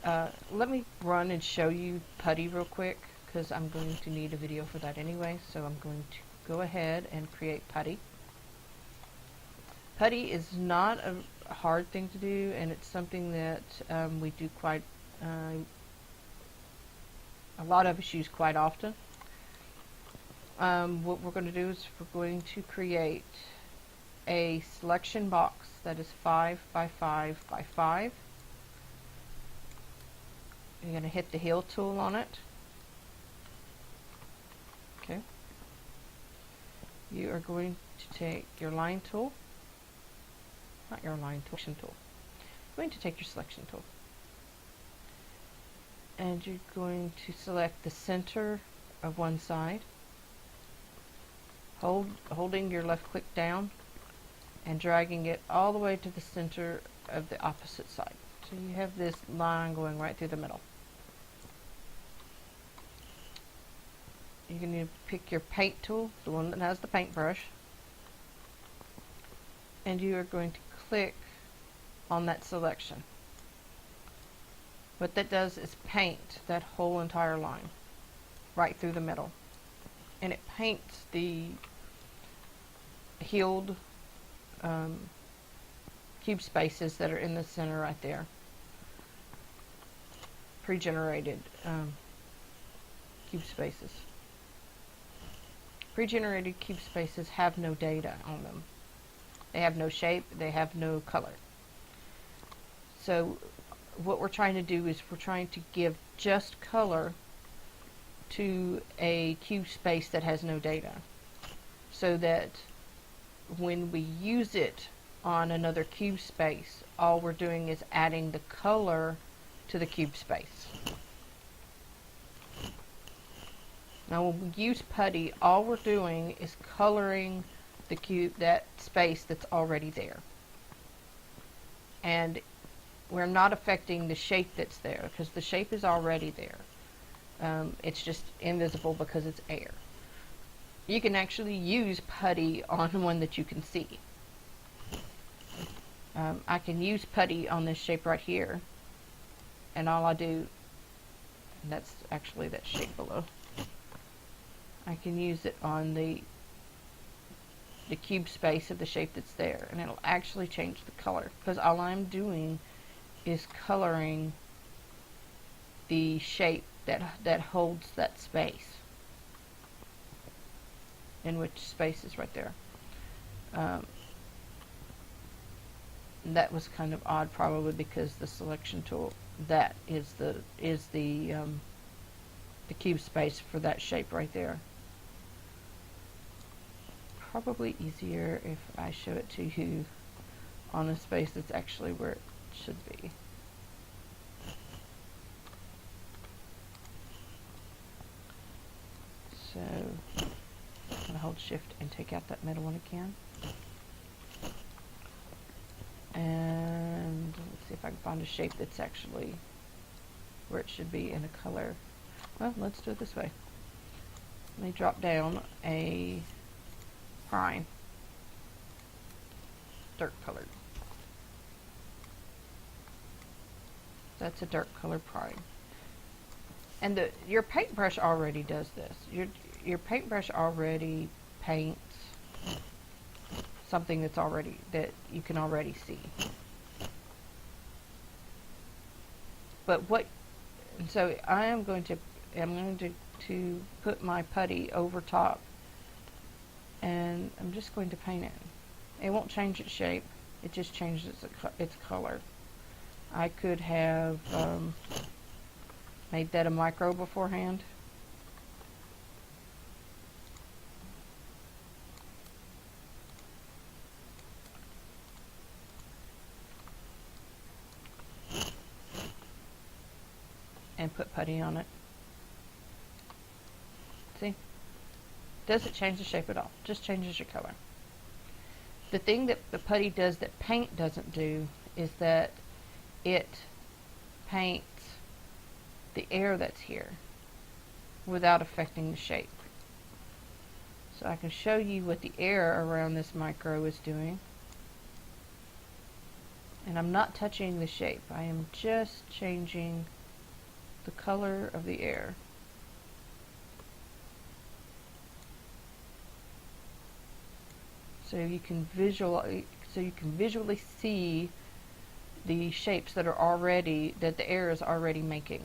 Let me run and show you Putty real quick, because I'm going to need a video for that anyway. So I'm going to go ahead and create Putty. Putty is not a hard thing to do, and it's something that we do quite, a lot of us use quite often. What we're going to do is we're going to create a selection box that is 5 by 5 by 5. You're going to hit the heal tool on it. Okay. You are going to take your line tool, not your line tool, selection tool. You're going to take your selection tool, and you're going to select the center of one side, holding your left click down and dragging it all the way to the center of the opposite side. So you have this line going right through the middle. You're going to pick your paint tool, the one that has the paintbrush, and you are going to click on that selection. What that does is paint that whole entire line right through the middle, and it paints the healed cube spaces that are in the center right there. Pre-generated cube spaces. Pre-generated cube spaces have no data on them. They have no shape, they have no color. So what we're trying to do is we're trying to give just color to a cube space that has no data, so that when we use it on another cube space, all we're doing is adding the color to the cube space. Now when we use Putty, all we're doing is coloring the cube, that space that's already there. And we're not affecting the shape that's there, because the shape is already there. It's just invisible because it's air. You can actually use Putty on one that you can see. I can use Putty on this shape right here, and all I do, and that's actually that shape below, I can use it on the cube space of the shape that's there, and it'll actually change the color, because all I'm doing is coloring the shape that holds that space, in which space is right there. That was kind of odd, probably because the selection tool, that is the cube space for that shape right there. Probably easier if I show it to you on a space that's actually where it should be. So I'm going to hold shift and take out that middle one again. And let's see if I can find a shape that's actually where it should be in a color. Well, let's do it this way. Let me drop down a prime, dark colored. That's a dark color prime. And your paintbrush already does this. Your paintbrush already paints something that's already, that you can already see. But what, and so I'm going to put my Putty over top, and I'm just going to paint it. It won't change its shape, it just changes its color. I could have made that a micro beforehand. And put Putty on it. See? Doesn't change the shape at all, just changes your color. The thing that the Putty does that paint doesn't do is that it paints the air that's here without affecting the shape. So I can show you what the air around this micro is doing. And I'm not touching the shape. I am just changing the color of the air. So you can visually see the shapes that the air is already making.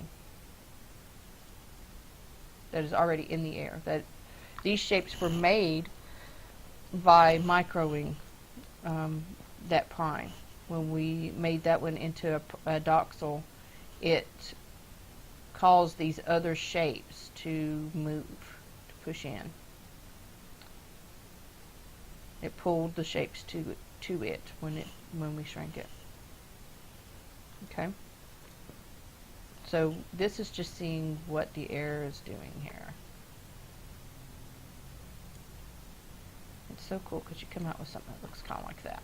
That is already in the air. That these shapes were made by microing that prime. When we made that one into a doxel, it caused these other shapes to move, to push in. It pulled the shapes to it when we shrank it. Okay. So this is just seeing what the air is doing here. It's so cool because you come out with something that looks kind of like that.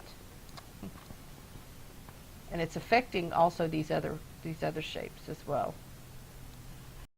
And it's affecting also these other shapes as well.